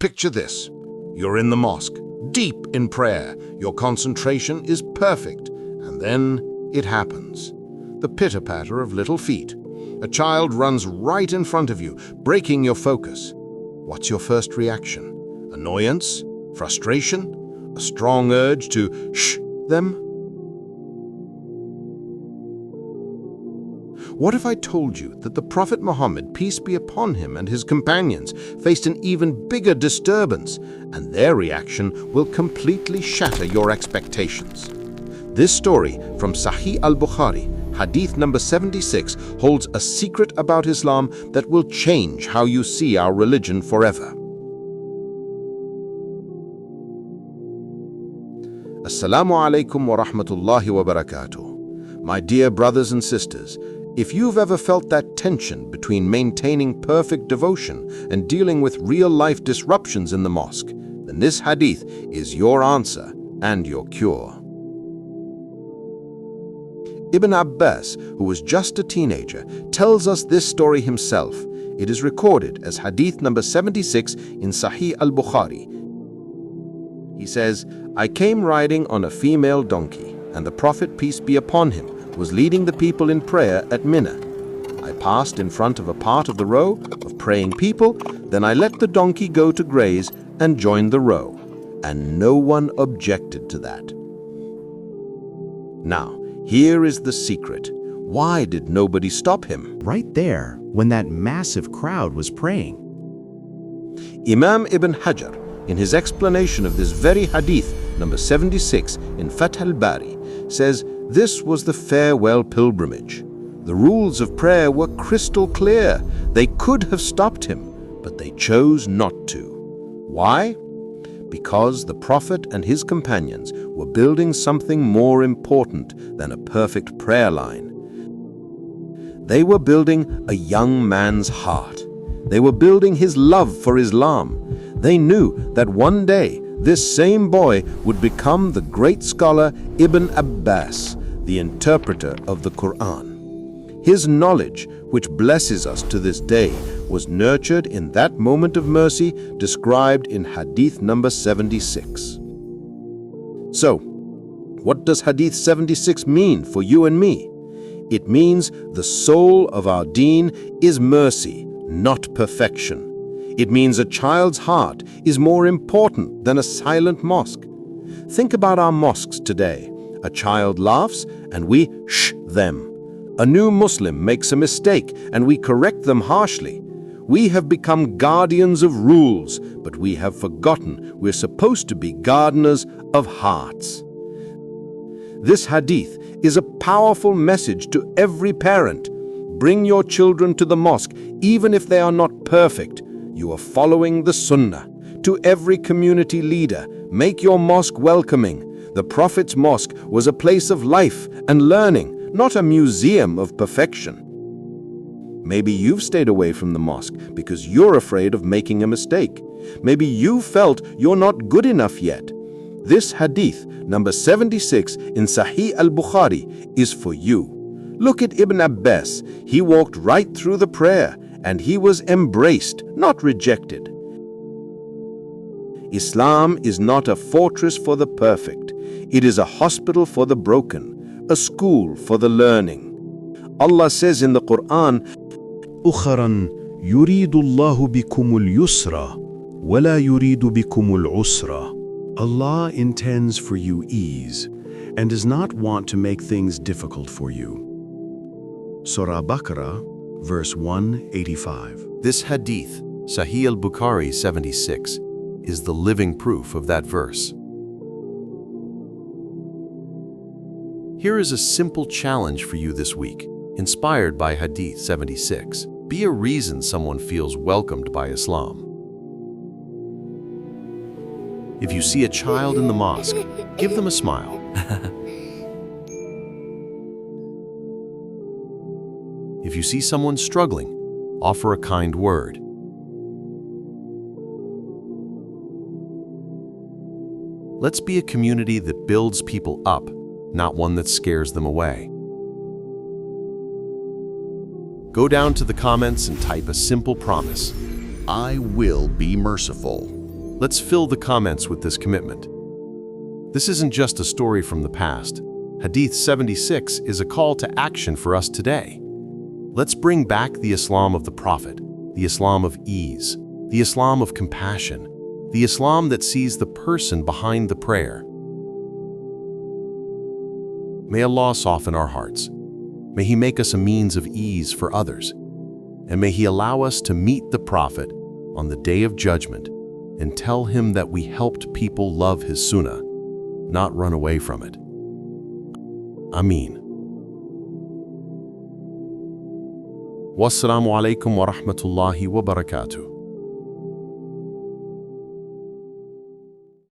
Picture this. You're in the mosque, deep in prayer. Your concentration is perfect. And then it happens. The pitter-patter of little feet. A child runs right in front of you, breaking your focus. What's your first reaction? Annoyance? Frustration? A strong urge to shh them? What if I told you that the Prophet Muhammad, peace be upon him, and his companions faced an even bigger disturbance, and their reaction will completely shatter your expectations? This story from Sahih al-Bukhari, hadith number 76, holds a secret about Islam that will change how you see our religion forever. Assalamu alaikum wa rahmatullahi wa barakatuh. My dear brothers and sisters, if you've ever felt that tension between maintaining perfect devotion and dealing with real-life disruptions in the mosque, then this hadith is your answer and your cure. Ibn Abbas, who was just a teenager, tells us this story himself. It is recorded as hadith number 76 in Sahih Bukhari. He says, "I came riding on a female donkey, and the Prophet, peace be upon him, was leading the people in prayer at Mina. I passed in front of a part of the row of praying people, then I let the donkey go to graze and joined the row, and no one objected to that." Now, here is the secret. Why did nobody stop him? Right there, when that massive crowd was praying. Imam Ibn Hajar, in his explanation of this very hadith, number 76 in Fath al-Bari, says this was the farewell pilgrimage. The rules of prayer were crystal clear. They could have stopped him, but they chose not to. Why? Because the Prophet and his companions were building something more important than a perfect prayer line. They were building a young man's heart. They were building his love for Islam. They knew that one day this same boy would become the great scholar Ibn Abbas, the interpreter of the Quran. His knowledge, which blesses us to this day, was nurtured in that moment of mercy described in hadith number 76. So, what does hadith 76 mean for you and me? It means the soul of our deen is mercy, not perfection. It means a child's heart is more important than a silent mosque. Think about our mosques today. A child laughs and we shh them. A new Muslim makes a mistake and we correct them harshly. We have become guardians of rules, but we have forgotten we're supposed to be gardeners of hearts. This hadith is a powerful message to every parent. Bring your children to the mosque, even if they are not perfect. You are following the Sunnah. To every community leader, make your mosque welcoming. The Prophet's mosque was a place of life and learning, not a museum of perfection. Maybe you've stayed away from the mosque because you're afraid of making a mistake. Maybe you felt you're not good enough yet. This hadith, number 76 in Sahih al-Bukhari, is for you. Look at Ibn Abbas. He walked right through the prayer, and he was embraced, not rejected. Islam is not a fortress for the perfect. It is a hospital for the broken, a school for the learning. Allah says in the Quran, أخرا يريد الله بكم اليسر ولا يريد بكم العسر. Allah intends for you ease and does not want to make things difficult for you. Surah Baqarah, verse 185. This hadith, Sahih al-Bukhari 76, is the living proof of that verse. Here is a simple challenge for you this week, inspired by Hadith 76. Be a reason someone feels welcomed by Islam. If you see a child in the mosque, give them a smile. If you see someone struggling, offer a kind word. Let's be a community that builds people up, not one that scares them away. Go down to the comments and type a simple promise. I will be merciful. Let's fill the comments with this commitment. This isn't just a story from the past. Hadith 76 is a call to action for us today. Let's bring back the Islam of the Prophet, the Islam of ease, the Islam of compassion, the Islam that sees the person behind the prayer. May Allah soften our hearts. May He make us a means of ease for others. And may He allow us to meet the Prophet on the Day of Judgment and tell him that we helped people love his Sunnah, not run away from it. Ameen. Wassalamu alaikum wa rahmatullahi wa barakatuh.